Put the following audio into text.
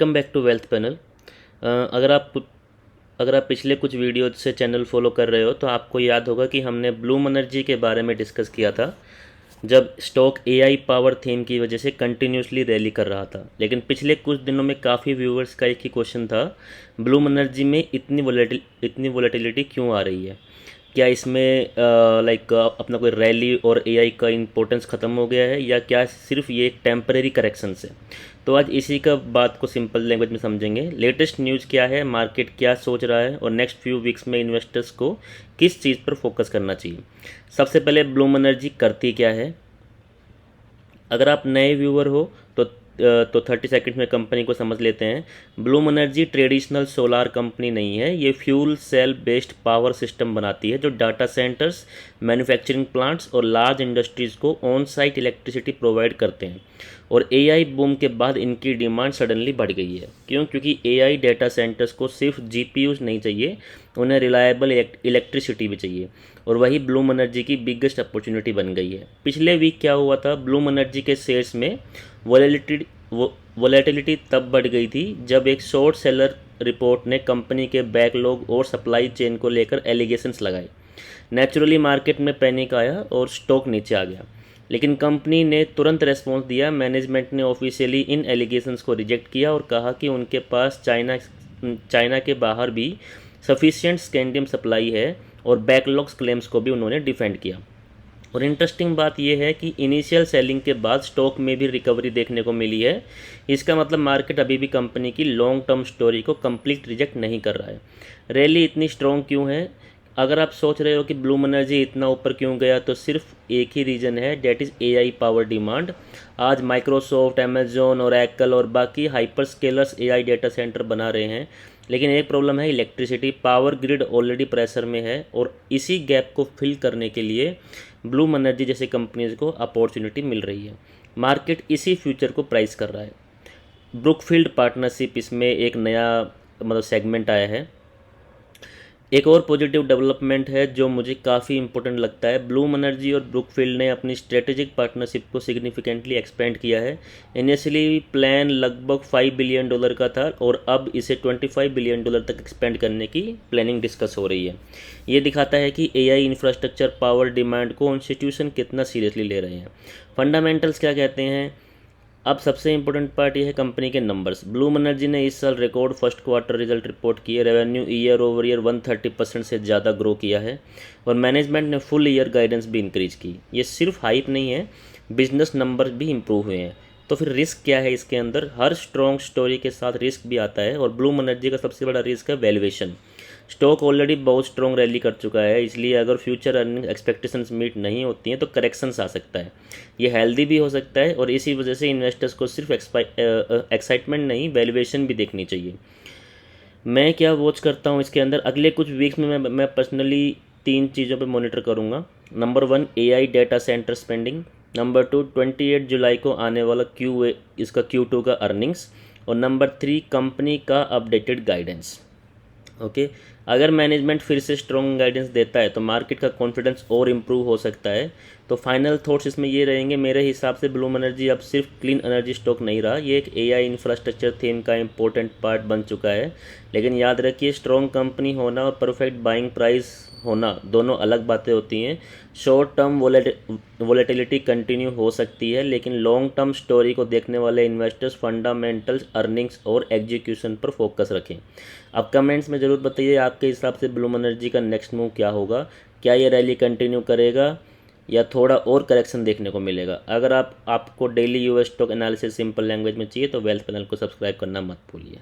Welcome back to wealth panel. अगर आप पिछले कुछ वीडियो से चैनल फॉलो कर रहे हो तो आपको याद होगा कि हमने ब्लूम एनर्जी के बारे में डिस्कस किया था, जब स्टॉक एआई पावर थीम की वजह से कंटिन्यूसली रैली कर रहा था। लेकिन पिछले कुछ दिनों में काफ़ी व्यूअर्स का एक ही क्वेश्चन था, ब्लूम एनर्जी में इतनी वोलेटिलिटी क्यों आ रही है? क्या इसमें अपना कोई रैली और एआई का इम्पोर्टेंस ख़त्म हो गया है, या क्या सिर्फ ये एक टेम्परेरी करेक्शन है? तो आज इसी का बात को सिंपल लैंग्वेज में समझेंगे। लेटेस्ट न्यूज़ क्या है, मार्केट क्या सोच रहा है, और नेक्स्ट फ्यू वीक्स में इन्वेस्टर्स को किस चीज़ पर फोकस करना चाहिए। सबसे पहले ब्लूम एनर्जी करती क्या है? अगर आप नए व्यूअर हो तो 30 सेकंड में कंपनी को समझ लेते हैं। Bloom Energy traditional solar company नहीं है, ये fuel cell based power system बनाती है जो डाटा सेंटर्स, मैन्युफैक्चरिंग प्लांट्स और लार्ज इंडस्ट्रीज़ को ऑन साइट इलेक्ट्रिसिटी प्रोवाइड करते हैं। और एआई बूम के बाद इनकी डिमांड सडनली बढ़ गई है। क्यों? क्योंकि एआई डाटा सेंटर्स को सिर्फ जीपीयूज नहीं चाहिए, उन्हें रिलायबल इलेक्ट्रिसिटी भी चाहिए, और वही ब्लूम एनर्जी की बिगेस्ट अपॉर्चुनिटी बन गई है। पिछले वीक क्या हुआ था, ब्लूम एनर्जी के शेयर्स में वोलेटिलिटी तब बढ़ गई थी जब एक शॉर्ट सेलर रिपोर्ट ने कंपनी के बैकलॉग और सप्लाई चेन को लेकर एलिगेशंस लगाए। नेचुरली मार्केट में पैनिक आया और स्टॉक नीचे आ गया, लेकिन कंपनी ने तुरंत रेस्पॉन्स दिया। मैनेजमेंट ने ऑफिशियली इन एलिगेशंस को रिजेक्ट किया और कहा कि उनके पास चाइना के बाहर भी सफिशिएंट स्कैंडियम सप्लाई है, और बैकलॉग्स क्लेम्स को भी उन्होंने डिफेंड किया। और इंटरेस्टिंग बात यह है कि इनिशियल सेलिंग के बाद स्टॉक में भी रिकवरी देखने को मिली है। इसका मतलब मार्केट अभी भी कंपनी की लॉन्ग टर्म स्टोरी को कंप्लीट रिजेक्ट नहीं कर रहा है। रैली इतनी स्ट्रॉन्ग क्यों है? अगर आप सोच रहे हो कि ब्लूम एनर्जी इतना ऊपर क्यों गया, तो सिर्फ एक ही रीज़न है, that is AI power demand. आज माइक्रोसॉफ्ट, अमेजोन और एप्पल और बाकी hyper scalars AI data centre बना रहे हैं, लेकिन एक प्रॉब्लम है, electricity power grid already pressure में है, और इसी गैप को फिल करने के लिए ब्लूम एनर्जी जैसे कंपनीज को अपॉर्चुनिटी मिल रही है। मार्केट इसी फ्यूचर को प्राइस कर रहा है। ब्रुकफील्ड पार्टनरशिप इसमें एक नया सेगमेंट आया है। एक और पॉजिटिव डेवलपमेंट है जो मुझे काफ़ी इंपॉर्टेंट लगता है, ब्लूम एनर्जी और ब्रुकफील्ड ने अपनी स्ट्रेटेजिक पार्टनरशिप को सिग्निफिकेंटली एक्सपेंड किया है। इनिशियली प्लान लगभग $5 बिलियन का था, और अब इसे $25 बिलियन तक एक्सपेंड करने की प्लानिंग डिस्कस हो रही है। ये दिखाता है कि एआई इंफ्रास्ट्रक्चर पावर डिमांड को इंस्टीट्यूशन कितना सीरियसली ले रहे हैं। फंडामेंटल्स क्या कहते हैं? अब सबसे इंपॉर्टेंट पार्ट ये है कंपनी के नंबर्स। ब्लूम एनर्जी ने इस साल record first quarter result report किए। रेवेन्यू ईयर ओवर ईयर 130% से ज़्यादा ग्रो किया है, और मैनेजमेंट ने फुल ईयर गाइडेंस भी इंक्रीज की। ये सिर्फ हाइप नहीं है, बिजनेस नंबर्स भी इंप्रूव हुए हैं। तो फिर रिस्क क्या है इसके अंदर? हर स्ट्रॉन्ग स्टोरी के साथ रिस्क भी आता है, और ब्लूम एनर्जी का सबसे बड़ा रिस्क है वैल्यूएशन। स्टॉक ऑलरेडी बहुत स्ट्रॉन्ग रैली कर चुका है, इसलिए अगर फ्यूचर अर्निंग एक्सपेक्टेशंस मीट नहीं होती हैं तो करेक्शंस आ सकता है। ये हेल्दी भी हो सकता है, और इसी वजह से इन्वेस्टर्स को सिर्फ एक्साइटमेंट नहीं, वैल्यूएशन भी देखनी चाहिए। मैं क्या वॉच करता हूँ इसके अंदर? अगले कुछ वीक्स में मैं पर्सनली 3 चीज़ों पे मॉनिटर करूँगा। Number 1, AI data centre spending. Number 2, 28 जुलाई को आने वाला इसका Q2 का अर्निंग्स। और नंबर 3, कंपनी का अपडेटेड गाइडेंस। ओके, अगर मैनेजमेंट फिर से स्ट्रॉन्ग गाइडेंस देता है तो मार्केट का कॉन्फिडेंस और इम्प्रूव हो सकता है। तो फाइनल थॉट्स इसमें ये रहेंगे, मेरे हिसाब से ब्लूम एनर्जी अब सिर्फ क्लीन एनर्जी स्टॉक नहीं रहा, ये एक एआई इंफ्रास्ट्रक्चर थीम का इंपॉर्टेंट पार्ट बन चुका है। लेकिन याद रखिए, स्ट्रॉन्ग कंपनी होना और परफेक्ट बाइंग प्राइस होना दोनों अलग बातें होती हैं। शॉर्ट टर्म वोलेटिलिटी कंटिन्यू हो सकती है, लेकिन लॉन्ग टर्म स्टोरी को देखने वाले इन्वेस्टर्स फंडामेंटल्स, अर्निंग्स और एग्जीक्यूशन पर फोकस रखें। अब कमेंट्स में ज़रूर बताइए आपके हिसाब से ब्लूम एनर्जी का नेक्स्ट मूव क्या होगा। क्या ये रैली कंटिन्यू करेगा, या थोड़ा और करेक्शन देखने को मिलेगा? अगर आपको daily US stock analysis simple language में चाहिए तो वेल्थ पैनल को सब्सक्राइब करना मत भूलिए।